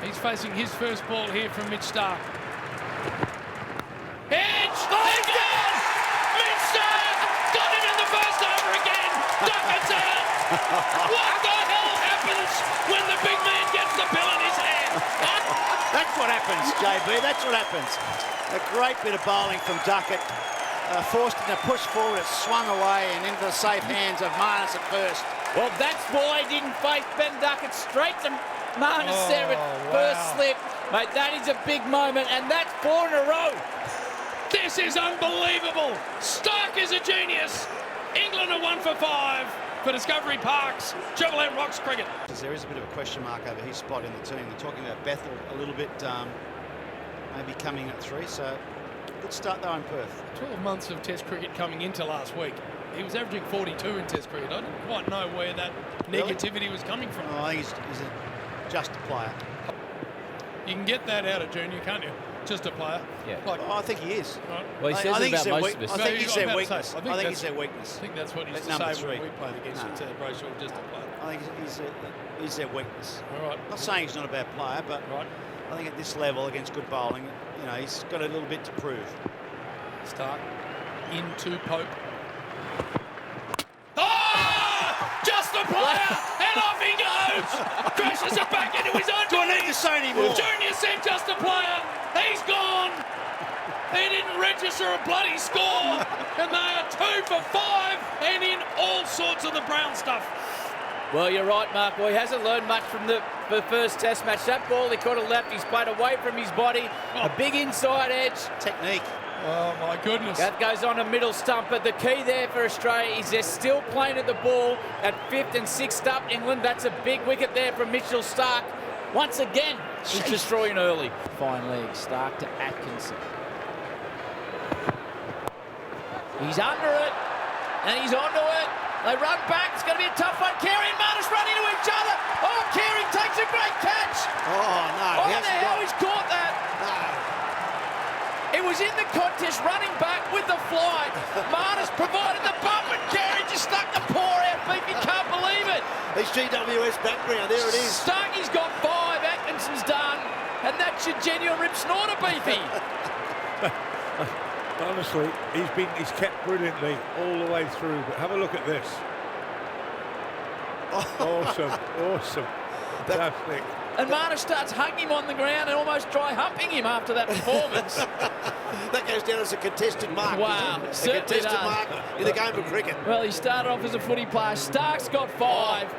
He's facing his first ball here from Mitch Starc. Edge! They're gone! Mitch Starc got him in the first over again! Duckett's out! What the hell happens when the big man gets the bill in his hand? That's what happens, JB. That's what happens. A great bit of bowling from Duckett. Forced him to push forward, it swung away and into the safe hands of Marnus at first. Well, that's why he didn't face Ben Duckett straight to Marnus there at first slip. Mate, that is a big moment, and that's 4 in a row. This is unbelievable. Starc is a genius. England are 1 for 5 for Discovery Park's Triple M Rocks cricket. There is a bit of a question mark over his spot in the team. We're talking about Bethel a little bit, maybe coming at 3, so good start though in Perth. 12 months of Test cricket coming into last week. He was averaging 42 in Test cricket. I didn't quite know where that negativity was coming from. Oh, I think he's just a player. You can get that out of junior, can't you? Just a player. Yeah. Like, I think he is. Right. Well, he says it about most of us. I think he's their weakness. I think he's their weakness. I think that's what he used At to number say when 3. we played against him, Brayshaw, just a player. I think he's their weakness. All right. Not saying he's not a bad player, but Right. I think at this level against good bowling, you know, he's got a little bit to prove. Starc into Pope. Oh! Just a player! And off he goes! Crashes it back into his own. Do I need to say any more? Junior said just a player. He's gone. He didn't register a bloody score. And they are 2 for 5 and in all sorts of the brown stuff. Well, you're right, Mark. Well, he hasn't learned much from the first Test match. That ball he could have left. He's played away from his body. A big inside edge. Technique. Oh, my goodness. That goes on a middle stump, but the key there for Australia is they're still playing at the ball at 5th and 6th up. England, that's a big wicket there from Mitchell Starc. Once again, he's destroying early. Fine leg, Starc to Atkinson. He's under it, and he's onto it. They run back, it's going to be a tough one. Carey and Marnus run into each other. Oh, Carey takes a great catch. Oh, no. Oh, the hell, he's caught that. No. It was in the contest, running back with the fly. Marnus provided the bump, and Carey just stuck the paw out. Beefy can't believe it. His GWS background, there it is. Starkey's got 5, Atkinson's done, and that's your genuine rip snorter, Beefy. Honestly, he's kept brilliantly all the way through. But have a look at this. Awesome. Fantastic. And Marnus starts hugging him on the ground and almost dry humping him after that performance. That goes down as a contested mark. Wow, A certainly contested does. mark in the game of cricket. Well, he started off as a footy player. Stark's got 5.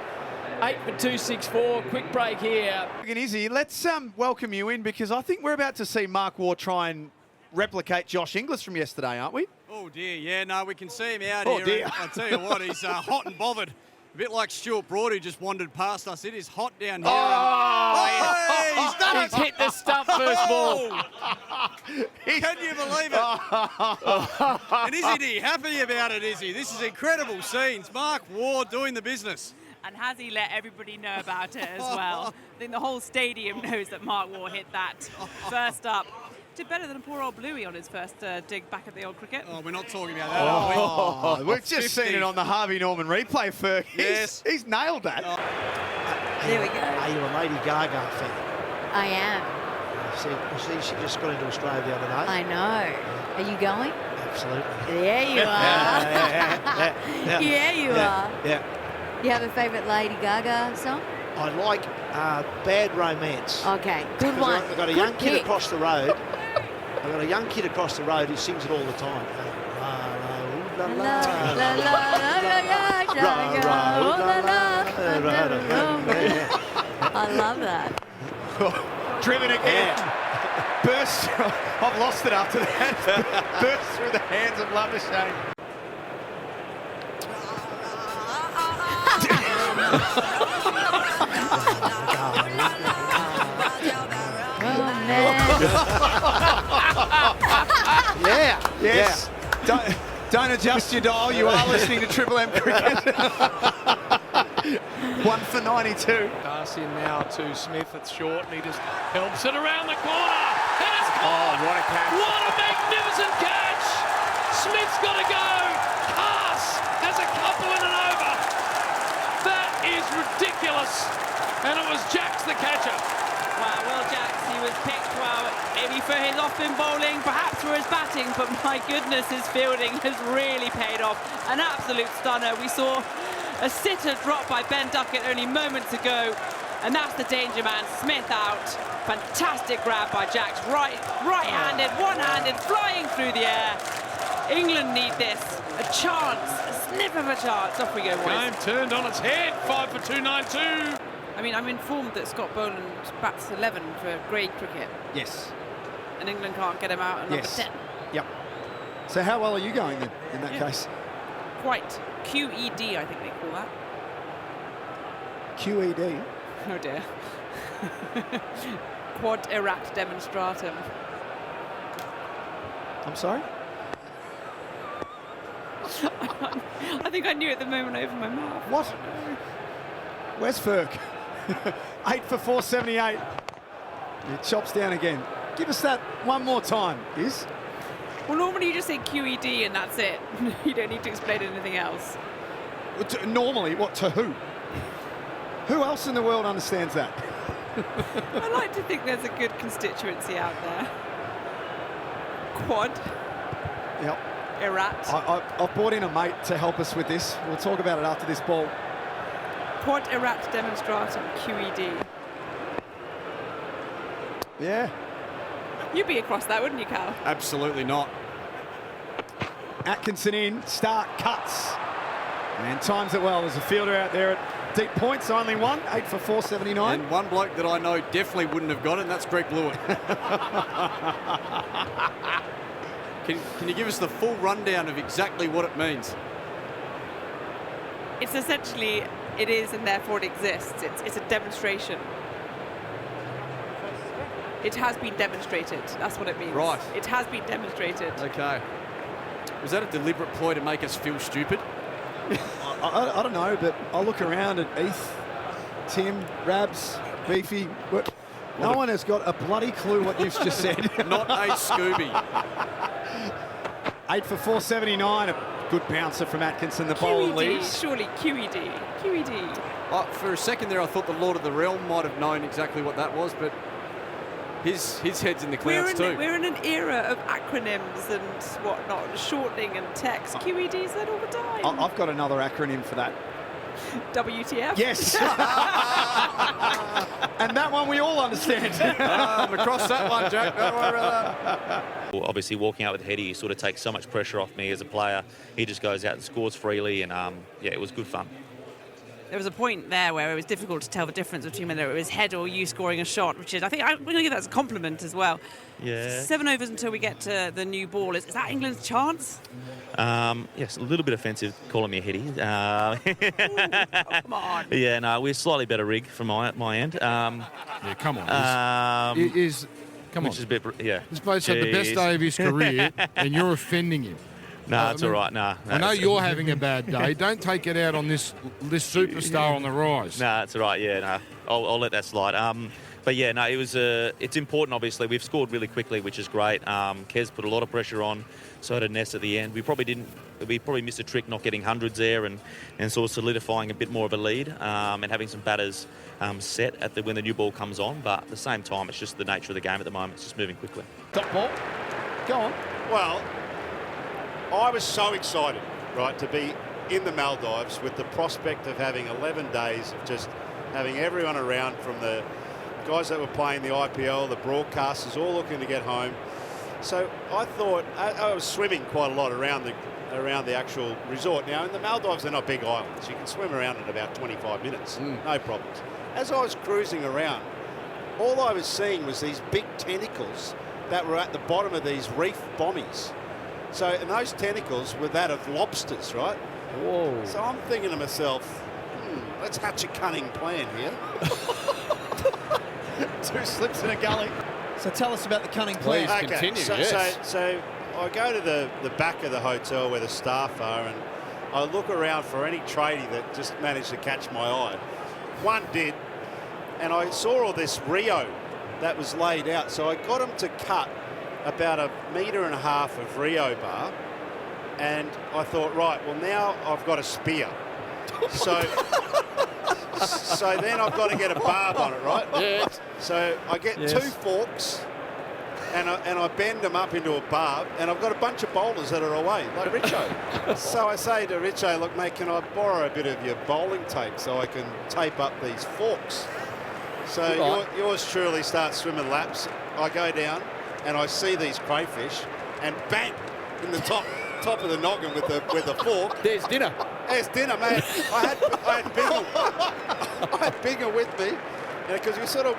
8 for 264. Quick break here. Izzy, let's welcome you in because I think we're about to see Mark Waugh try and replicate Josh Inglis from yesterday, aren't we? Oh dear, yeah, no, we can see him out Oh, here. dear. I'll tell you what, he's hot and bothered. A bit like Stuart Broad, who just wandered past us. It is hot down here. Oh! He's done He's hit the stump first ball. Can you believe it? And isn't he happy about it, is he? This is incredible scenes. Mark Ward doing the business. And has he let everybody know about it as well? I think the whole stadium knows that Mark Waugh hit that first up. Did better than poor old Bluey on his first dig back at the old cricket. Oh, we're not talking about that, are we? We've just seen it on the Harvey Norman replay, Ferg. Yes. He's nailed that. There we go. Are you a Lady Gaga fan? I am. She just got into Australia the other day. I know. Are you going? Absolutely. There you are. Yeah, you are. Yeah. You have a favourite Lady Gaga song? I like Bad Romance. Okay, good one. I've got a Good young kid pick. across the road. I've got a young kid across the road who sings it all the time. La, la, la, la, I love that. Driven again. Burst. I've lost it after that. Burst through the hands of Labuschagne. Yeah. Yes. Yeah. Don't adjust your dial. You are listening to Triple M Cricket. 1 for 92. Pass in now to Smith. It's short, and he just helps it around the corner. And it's caught. What a catch. What a magnificent catch. Smith's got to go. Cass has a couple in and over. That is ridiculous. And it was Jack's the catcher. Wow, well was picked well, maybe for his off-spin bowling, perhaps for his batting, but my goodness, his fielding has really paid off. An absolute stunner. We saw a sitter drop by Ben Duckett only moments ago, and that's the danger man. Smith out. Fantastic grab by Jack's right-handed, one-handed, flying through the air. England need this. A chance, a snip of a chance. Off we go, boys. Game turned on its head. 5 for 292. I mean, I'm informed that Scott Boland bats 11 for grade cricket, Yes. and England can't get him out at number Yes. 10. Yep. So how well are you going then, in that case? Quite. QED, I think they call that. QED. Oh dear. Quad erat demonstratum. I'm sorry? I think I knew it the moment I opened my mouth. What? Where's Ferg? 8 for 478. It chops down again. Give us that one more time, Iz. Well, normally you just say QED and that's it. You don't need to explain anything else. Normally, what, to who? Who else in the world understands that? I like to think there's a good constituency out there. Quad Yep. erat. I've brought in a mate to help us with this. We'll talk about it after this ball. Quad erat demonstratum, QED. Yeah. You'd be across that, wouldn't you, Cal? Absolutely not. Atkinson in, Starc cuts. And times it well. There's a fielder out there at deep points, only one, 8 for 479. And one bloke that I know definitely wouldn't have got it, and that's Greg Blewett. Can you give us the full rundown of exactly what it means? It's essentially, it is and therefore it exists. It's a demonstration. It has been demonstrated. That's what it means. Right. It has been demonstrated. Okay. Was that a deliberate ploy to make us feel stupid? I don't know, but I'll look around at Heath, Tim, Rabs, Beefy. No one has got a bloody clue what you've just said. Not a Scooby. 8 for 479. A good bouncer from Atkinson. The ball QED, leaves. surely QED. QED. For a second there, I thought the Lord of the Realm might have known exactly what that was, but his head's in the clouds too. We're in an era of acronyms and whatnot, shortening and text. QED's that all the time. I've got another acronym for that. WTF? Yes. And that one we all understand. I'm across that one, Jack. Don't worry about that. Obviously, walking out with Heady, he sort of takes so much pressure off me as a player. He just goes out and scores freely, and yeah, it was good fun. There was a point there where it was difficult to tell the difference between whether it was head or you scoring a shot, which is, I think, we're going to give that as a compliment as well. Yeah. 7 overs until we get to the new ball. Is that England's chance? Yes, a little bit offensive calling me a Heady. Come on. Yeah, no, we're slightly better rig from my end. Yeah, come on. Come on. Which is a bit, yeah. This bloke's had the best day of his career, and you're offending him. No, it's all right. No, I know you're having a bad day. Don't take it out on this superstar on the rise. No, it's all right. Yeah, no, I'll let that slide. But yeah, no, it was. It's important. Obviously, we've scored really quickly, which is great. Kez put a lot of pressure on. So did Neser at the end. We probably missed a trick not getting hundreds there, and sort of solidifying a bit more of a lead, and having some batters set at when the new ball comes on. But at the same time, it's just the nature of the game at the moment. It's just moving quickly. Top ball. Go on. Well, I was so excited, right, to be in the Maldives with the prospect of having 11 days of just having everyone around, from the guys that were playing the IPL, the broadcasters, all looking to get home. So I thought, I was swimming quite a lot around the actual resort. Now, in the Maldives, they're not big islands. You can swim around in about 25 minutes, no problems. As I was cruising around, all I was seeing was these big tentacles that were at the bottom of these reef bommies. So, and those tentacles were that of lobsters, right? Whoa. So I'm thinking to myself, let's hatch a cunning plan here. 2 slips in a gully. So tell us about the cunning plan. Please continue, So I go to the back of the hotel where the staff are, and I look around for any tradie that just managed to catch my eye. One did, and I saw all this Rio that was laid out. So I got them to cut about 1.5 meters of Rio bar, and I thought, right, well, now I've got a spear. So So then I've got to get a barb on it, right? Yeah. So I get 2 forks and I bend them up into a barb, and I've got a bunch of bowlers that are away, like Richo. So I say to Richo, look, mate, can I borrow a bit of your bowling tape so I can tape up these forks? So yours truly starts swimming laps. I go down and I see these crayfish, and bang, in the top of the noggin with the fork. There's dinner. There's dinner, man. I had Bigger with me, because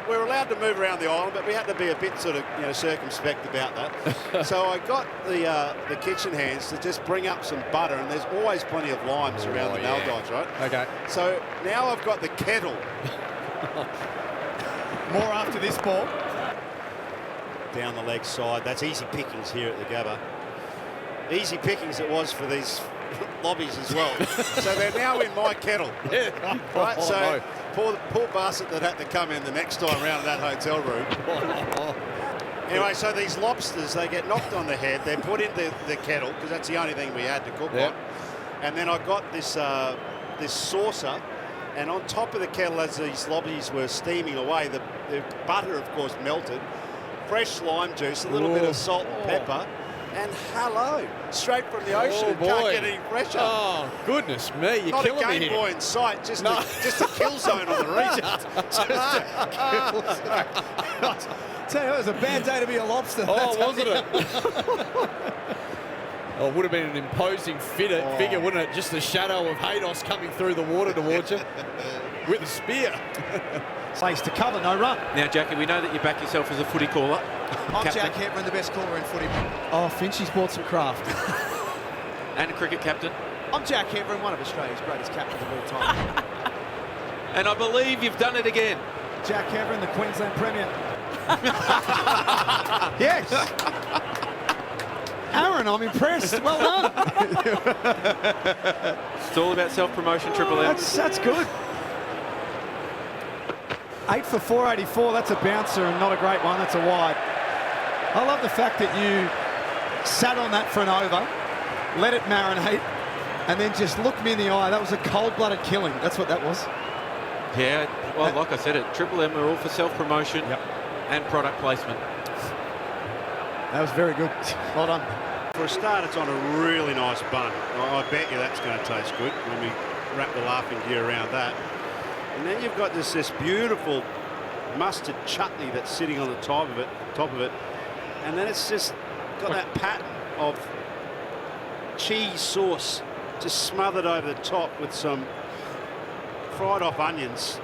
we're allowed to move around the island, but we had to be a bit sort of circumspect about that. So I got the kitchen hands to just bring up some butter, and there's always plenty of limes around the Maldives, right? Okay. So now I've got the kettle. More after this ball. Down the leg side. That's easy pickings here at the Gabba. Easy pickings it was for these lobbies as well. So they're now in my kettle. Right, so poor bastard that had to come in the next time round to that hotel room. Anyway, so these lobsters, they get knocked on the head. They're put into the kettle, because that's the only thing we had to cook on. And then I got this this saucer, and on top of the kettle, as these lobbies were steaming away, the butter, of course, melted. Fresh lime juice, a little bit of salt and pepper. And hello, straight from the ocean. Can't get any fresher. Oh, goodness me, you're Not killing a me Game here. Boy in sight, just a kill zone on the reach. Tell you, it was a bad day to be a lobster. Oh, wasn't it? Oh, it would have been an imposing figure, wouldn't it? Just the shadow of Haydos coming through the water towards you with a spear. Place to cover, no run. Now, Jackie, we know that you back yourself as a footy caller. I'm Captain. Jack Heverin, the best caller in footy. Oh, Finchy's bought some craft. And a cricket captain. I'm Jack Heverin, one of Australia's greatest captains of all time. And I believe you've done it again. Jack Heverin, the Queensland Premier. Yes. Aaron, I'm impressed. Well done. It's all about self-promotion, Triple M. That's good. 8 for 484, that's a bouncer and not a great one, that's a wide. I love the fact that you sat on that for an over, let it marinate, and then just looked me in the eye. That was a cold-blooded killing. That's what that was. Yeah, well, like I said, at Triple M, we're all for self-promotion and product placement. That was very good. Well done. For a start, it's on a really nice bun. I bet you that's going to taste good when we wrap the laughing gear around that. And then you've got this beautiful mustard chutney that's sitting on the top of it, and then it's just got that pattern of cheese sauce just smothered over the top with some fried off onions.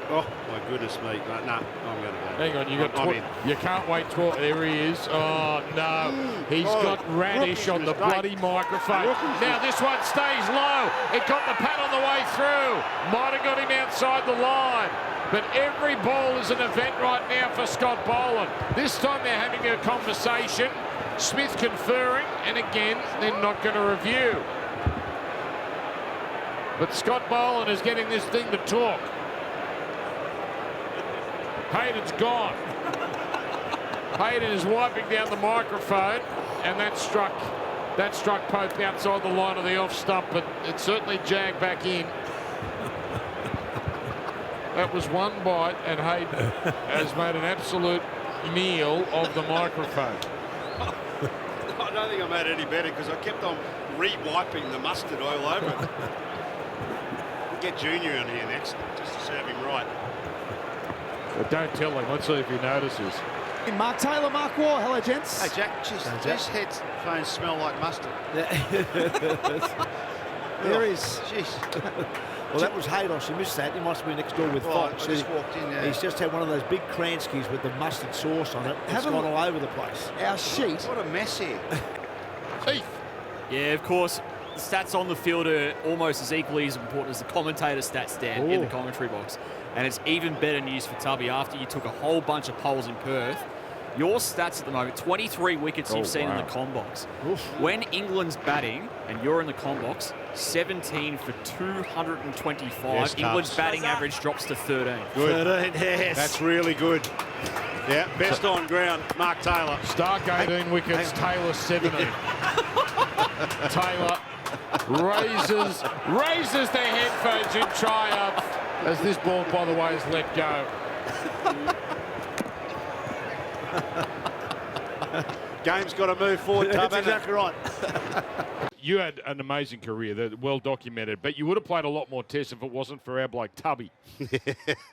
Oh my goodness me! No, I'm going to go. Hang on, you can't wait. There he is. Oh no, he's got radish on the bloody microphone. Now this one stays low. It got the pat on the way through. Might have got him outside the line. But every ball is an event right now for Scott Boland. This time they're having a conversation. Smith conferring, and again they're not going to review. But Scott Boland is getting this thing to talk. Hayden's gone. Hayden is wiping down the microphone, and that struck Pope outside the line of the off stump, but it certainly jagged back in. That was one bite, and Hayden has made an absolute meal of the microphone. I don't think I made it any better because I kept on re-wiping the mustard oil over it. We'll get Junior in here next, just to serve him right. But don't tell him. Let's see if he notices. Mark Taylor, Mark Waugh. Hello, gents. Hey, Jack. Jeez, these headphones smell like mustard. There is. Jeez. Well, that was Haydos. You missed that. He must have been next door with Fox. I just walked in there. He's just had one of those big Kranskis with the mustard sauce on it. It's gone all over the place. Our sheet. What a mess here. Yeah, of course. The stats on the field are almost as equally as important as the commentator stats stand in the commentary box. And it's even better news for Tubby after you took a whole bunch of poles in Perth. Your stats at the moment, 23 wickets you've seen in the com box. Oof. When England's batting and you're in the com box, 17 for 225. Yes, England's batting average drops to 13. Good. 13, yes. That's really good. Yeah, best on ground, Mark Taylor. Starc 18 wickets, Taylor 17. Taylor raises the headphones in triumph. as this ball, by the way, is let go. Game's got to move forward, Tubby. That's exactly right. You had an amazing career, that well documented, but you would have played a lot more tests if it wasn't for our bloke Tubby.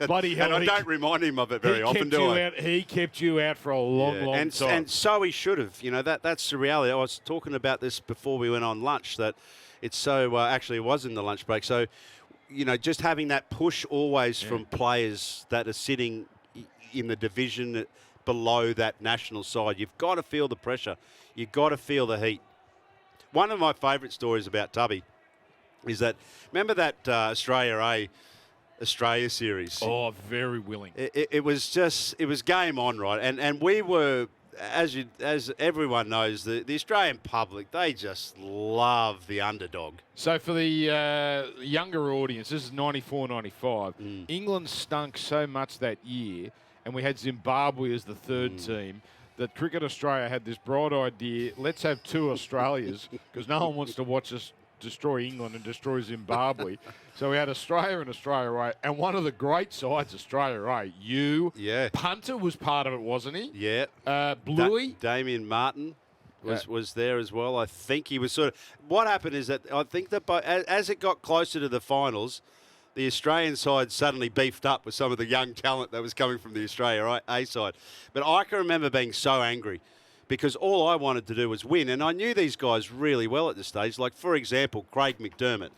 Bloody hell! And I don't remind him of it very often, do I? He kept you out for a long time. And so he should have. You know, that's the reality. I was talking about this before we went on lunch, that it's so, actually it was in the lunch break. So, you know, just having that push always from players that are sitting in the division below that national side. You've got to feel the pressure. You've got to feel the heat. One of my favourite stories about Tubby is that, remember that Australia series? Oh, very willing. It was game on, right? And we were, as everyone knows, the Australian public, they just love the underdog. So for the younger audience, this is 94, 95. England stunk so much that year, and we had Zimbabwe as the third team, that Cricket Australia had this bright idea, let's have two Australias, because no one wants to watch us destroy England and destroy Zimbabwe. So we had Australia and Australia A, and one of the great sides, Australia A, Punter was part of it, wasn't he? Yeah. Bluey? Damien Martin was there as well. I think he was sort of... What happened is that I think that as it got closer to the finals, the Australian side suddenly beefed up with some of the young talent that was coming from the Australia A side. But I can remember being so angry because all I wanted to do was win. And I knew these guys really well at this stage. Like, for example, Craig McDermott.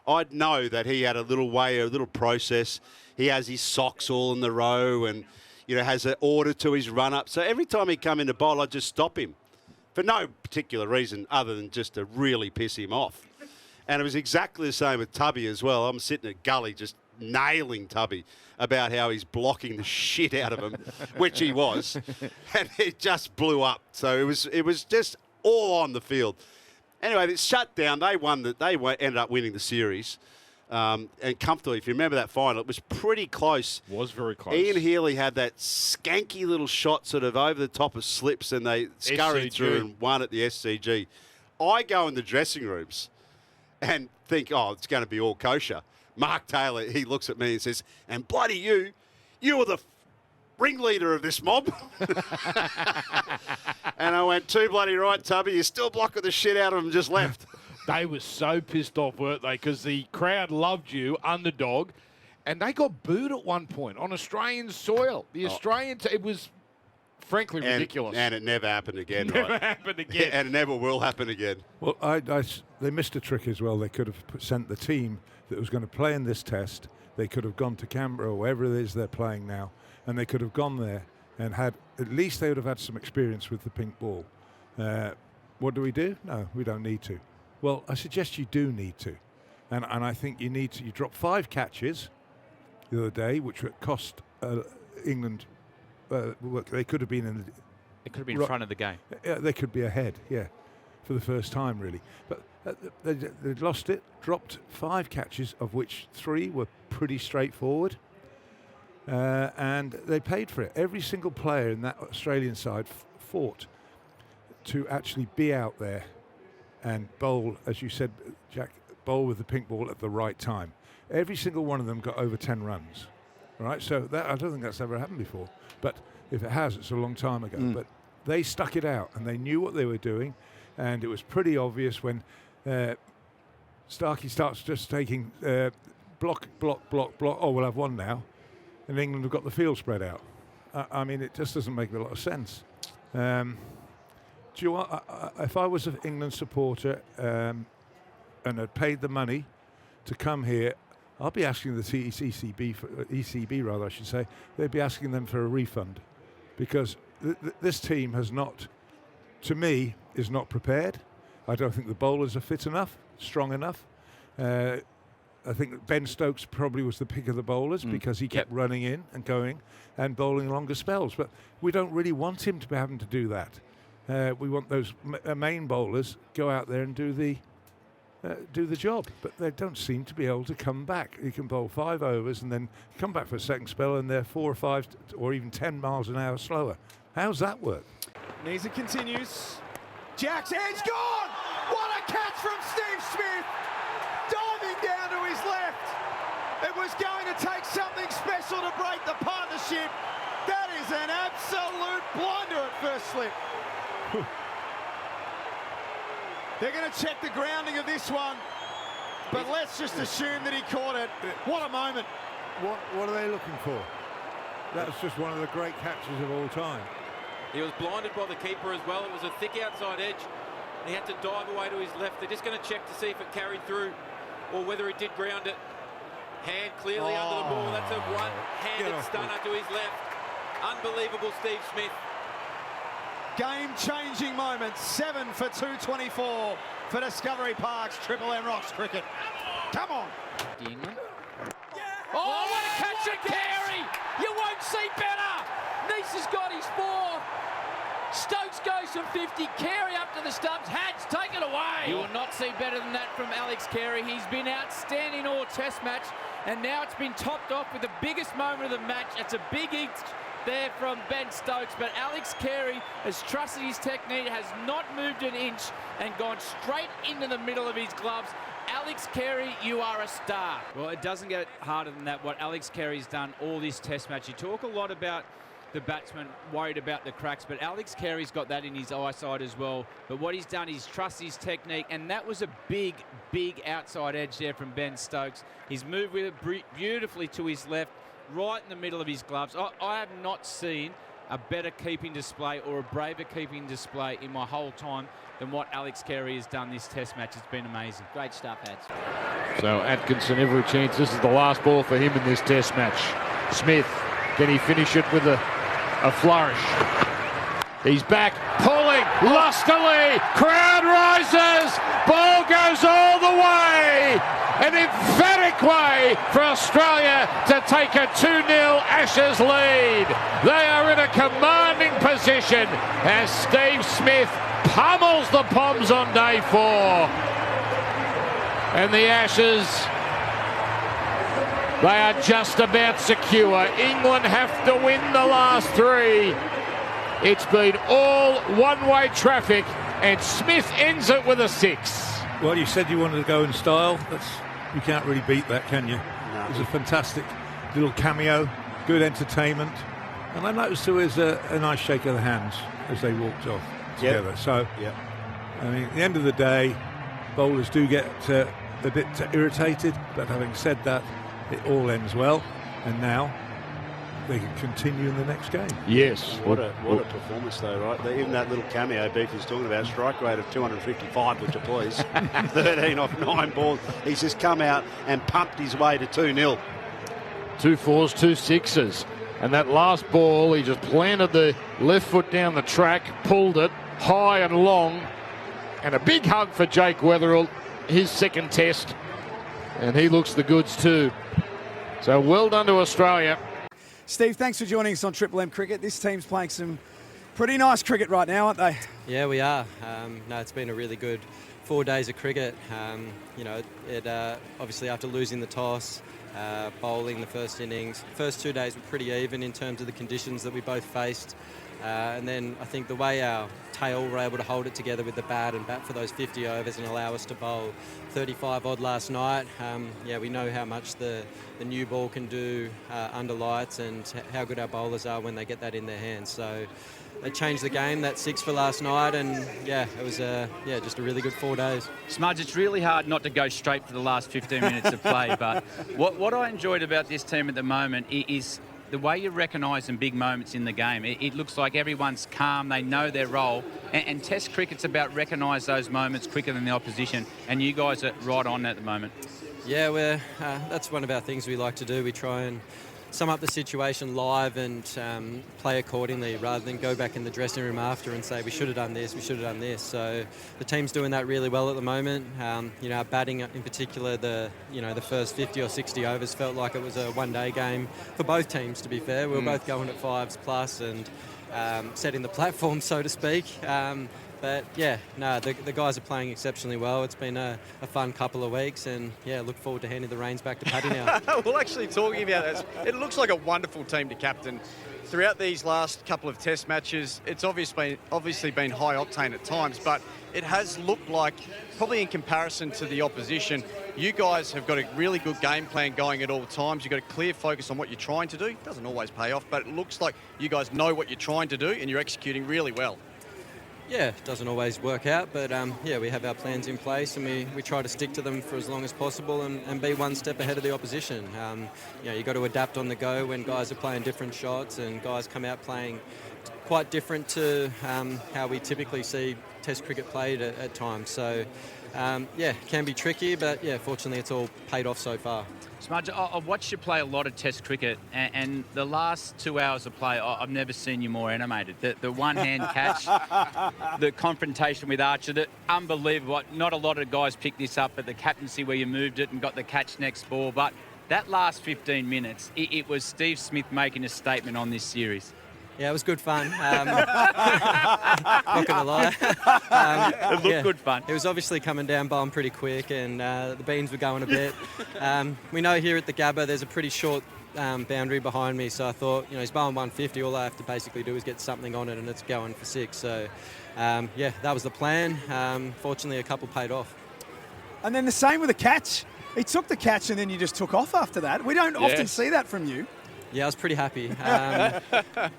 I'd know that he had a little process. He has his socks all in the row and, you know, has an order to his run-up. So every time he'd come into bowl, I'd just stop him for no particular reason other than just to really piss him off. And it was exactly the same with Tubby as well. I'm sitting at gully just nailing Tubby about how he's blocking the shit out of him, which he was. And it just blew up. So it was just all on the field. Anyway, it shut down. They ended up winning the series. And comfortably, if you remember that final, it was pretty close. Was very close. Ian Healy had that skanky little shot sort of over the top of slips, and they scurried through and won at the SCG. I go in the dressing rooms and think, oh, it's going to be all kosher. Mark Taylor, he looks at me and says, and bloody you were the ringleader of this mob. And I went, too bloody right, Tubby. You're still blocking the shit out of them, just left. They were so pissed off, weren't they? Because the crowd loved you, underdog, and they got booed at one point on Australian soil. The Australians, it was frankly ridiculous. And it never happened again, Never happened again. And it never will happen again. Well, they missed a trick as well. They could have sent the team that was going to play in this test. They could have gone to Canberra or wherever it is they're playing now, and they could have gone there and at least they would have had some experience with the pink ball. What do? No, we don't need to. Well, I suggest you do need to. And I think you need to. You dropped 5 catches the other day, which would cost England. They could have been in. It could have been in front of the game. They could be ahead, for the first time, really. But they lost it, dropped 5 catches, of which 3 were pretty straightforward. And they paid for it. Every single player in that Australian side fought to actually be out there and bowl, as you said, Jack, bowl with the pink ball at the right time. Every single one of them got over 10 runs. Right, so I don't think that's ever happened before. But if it has, it's a long time ago. But they stuck it out, and they knew what they were doing. And it was pretty obvious when Starkey starts just taking block. Oh, we'll have one now. And England have got the field spread out. I mean, it just doesn't make a lot of sense. Do you want, if I was an England supporter and had paid the money to come here, I'll be asking the ECB rather, I should say, they'd be asking them for a refund, because this team has not, to me, is not prepared. I don't think the bowlers are fit enough, strong enough. I think that Ben Stokes probably was the pick of the bowlers because he kept running in and going and bowling longer spells. But we don't really want him to be having to do that. We want those main bowlers go out there and do the job. But they don't seem to be able to come back. You can bowl 5 overs and then come back for a second spell and they're 4 or 5 or even 10 miles an hour slower. How's that work? Neser continues. Jack's head's gone! What a catch from Steve Smith! Diving down to his left. It was going to take something special to break the partnership. That is an absolute blinder at first slip. They're going to check the grounding of this one, but let's just assume that he caught it. What a moment. What are they looking for? That's just one of the great catches of all time. He was blinded by the keeper as well. It was a thick outside edge. He had to dive away to his left. They're just going to check to see if it carried through or whether he did ground it. Hand clearly under the ball. That's a one-handed stunner to his left. Unbelievable, Steve Smith. Game-changing moment. 7 for 224 for Discovery Park's Triple M Rocks cricket. Come on. Oh, what a catch from Carey! You won't see better! Neser's got his 4. Stokes goes from 50. Carey up to the stumps. Had's take it away. You will not see better than that from Alex Carey. He's been outstanding all test match, and now it's been topped off with the biggest moment of the match. It's a big hit there from Ben Stokes, but Alex Carey has trusted his technique, has not moved an inch, and gone straight into the middle of his gloves. Alex Carey, you are a star. Well, it doesn't get harder than that, what Alex Carey's done all this test match. You talk a lot about the batsman worried about the cracks, but Alex Carey's got that in his eyesight as well. But what he's done is trust his technique, and that was a big, big outside edge there from Ben Stokes. He's moved with it beautifully to his left, right in the middle of his gloves. I have not seen a better keeping display or a braver keeping display in my whole time than what Alex Carey has done this test match. It's been amazing. Great stuff, Hads. So Atkinson, every chance. This is the last ball for him in this test match. Smith, can he finish it with a flourish? He's back, pulling lustily. Crowd rises. Ball goes all the way. An emphatic way for Australia to take a 2-0 Ashes lead. They are in a commanding position as Steve Smith pummels the Poms on day 4. And the Ashes, they are just about secure. England have to win the last 3. It's been all one-way traffic, and Smith ends it with a 6. Well, you said you wanted to go in style. You can't really beat that, can you? No. It was a fantastic little cameo, good entertainment. And I noticed there was a nice shake of the hands as they walked off together. So, I mean, at the end of the day, bowlers do get a bit irritated. But having said that, it all ends well. And now they can continue in the next game. Yes. What a performance, though, right? Even that little cameo Beefy's talking about, strike rate of 255, would you please? 13 off 9 balls. He's just come out and pumped his way to 2-0. 2 4s, 2 6s. And that last ball, he just planted the left foot down the track, pulled it high and long. And a big hug for Jake Weatherald, his second test. And he looks the goods too. So well done to Australia. Steve, thanks for joining us on Triple M Cricket. This team's playing some pretty nice cricket right now, aren't they? Yeah, we are. No, it's been a really good 4 days of cricket. You know, obviously after losing the toss, bowling the first innings, first 2 days were pretty even in terms of the conditions that we both faced. And then I think the way our tail were able to hold it together with the bat and bat for those 50 overs and allow us to bowl 35 odd last night. Yeah, we know how much the new ball can do under lights and how good our bowlers are when they get that in their hands. So they changed the game, that 6 for last night, and yeah, it was just a really good 4 days. Smudge, it's really hard not to go straight for the last 15 minutes of play, but what I enjoyed about this team at the moment is the way you recognise some big moments in the game. It looks like everyone's calm, they know their role, and Test cricket's about recognise those moments quicker than the opposition, and you guys are right on at the moment. Yeah, that's one of our things we like to do. We try and sum up the situation live and play accordingly rather than go back in the dressing room after and say we should have done this, we should have done this. So the team's doing that really well at the moment. You know, our batting in particular, the first 50 or 60 overs felt like it was a one-day game for both teams, to be fair. We were both going at 5s plus and setting the platform, so to speak. But yeah, no, the guys are playing exceptionally well. It's been a fun couple of weeks, and yeah, look forward to handing the reins back to Paddy now. Well, actually, talking about this, it looks like a wonderful team to captain throughout these last couple of Test matches, it's obviously been high octane at times, but it has looked like, probably in comparison to the opposition, you guys have got a really good game plan going at all times. You've got a clear focus on what you're trying to do. It doesn't always pay off, but it looks like you guys know what you're trying to do and you're executing really well. Yeah, it doesn't always work out, but yeah, we have our plans in place and we try to stick to them for as long as possible and be one step ahead of the opposition. You know, you've got to adapt on the go when guys are playing different shots and guys come out playing quite different to how we typically see Test cricket played at times. So, yeah, it can be tricky, but yeah, fortunately it's all paid off so far. Smudge, I've watched you play a lot of Test cricket, and the last 2 hours of play, I've never seen you more animated. The one-hand catch, the confrontation with Archer, unbelievable. Not a lot of guys picked this up at the captaincy where you moved it and got the catch next ball, but that last 15 minutes, it was Steve Smith making a statement on this series. Yeah, it was good fun. Not going to lie. It looked good fun. It was obviously coming down bomb pretty quick and the beans were going a bit. We know here at the Gabba there's a pretty short boundary behind me, so I thought, you know, he's bowling 150, all I have to basically do is get something on it and it's going for 6. So, yeah, that was the plan. Fortunately, a couple paid off. And then the same with the catch. He took the catch and then you just took off after that. We don't often see that from you. Yeah, I was pretty happy.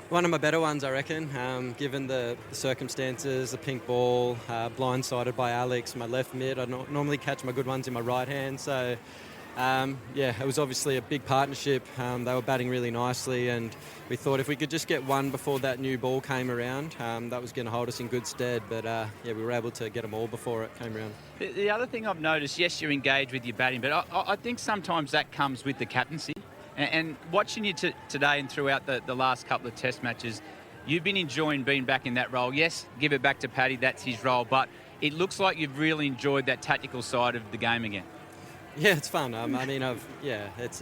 One of my better ones, I reckon, given the circumstances, the pink ball, blindsided by Alex, my left mid. I normally catch my good ones in my right hand. So, yeah, it was obviously a big partnership. They were batting really nicely, and we thought if we could just get one before that new ball came around, that was going to hold us in good stead. But, yeah, we were able to get them all before it came around. The other thing I've noticed, yes, you're engaged with your batting, but I think sometimes that comes with the captaincy. And watching you today and throughout the last couple of Test matches, you've been enjoying being back in that role. Yes, give it back to Paddy, that's his role, but it looks like you've really enjoyed that tactical side of the game again. Yeah, it's fun. I mean, it's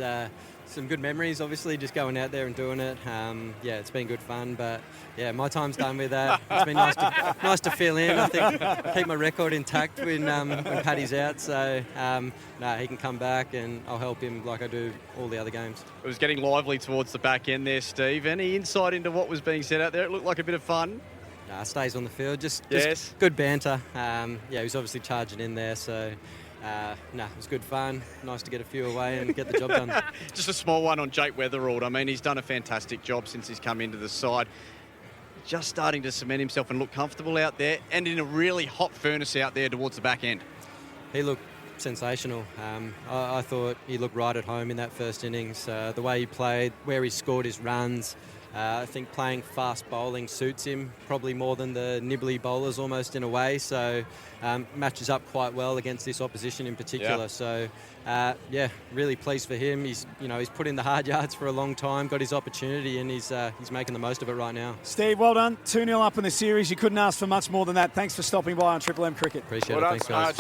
some good memories, obviously, just going out there and doing it. Yeah, it's been good fun, but yeah, my time's done with that. It's been nice to fill in. I think keep my record intact when Paddy's out, so no, he can come back and I'll help him like I do all the other games. It was getting lively towards the back end there, Steve. Any insight into what was being said out there? It looked like a bit of fun. Nah, stays on the field, just yes. Good banter. Yeah, he was obviously charging in there, so it was good fun. Nice to get a few away and get the job done. Just a small one on Jack Weatherald. I mean, he's done a fantastic job since he's come into the side. Just starting to cement himself and look comfortable out there and in a really hot furnace out there towards the back end. He looked sensational. I thought he looked right at home in that first innings. The way he played, where he scored his runs. I think playing fast bowling suits him probably more than the nibbly bowlers almost in a way. So matches up quite well against this opposition in particular. Yeah. So yeah, really pleased for him. He's put in the hard yards for a long time, got his opportunity, and he's making the most of it right now. Steve, well done. 2-0 up in the series. You couldn't ask for much more than that. Thanks for stopping by on Triple M Cricket. Appreciate it. Thanks, guys.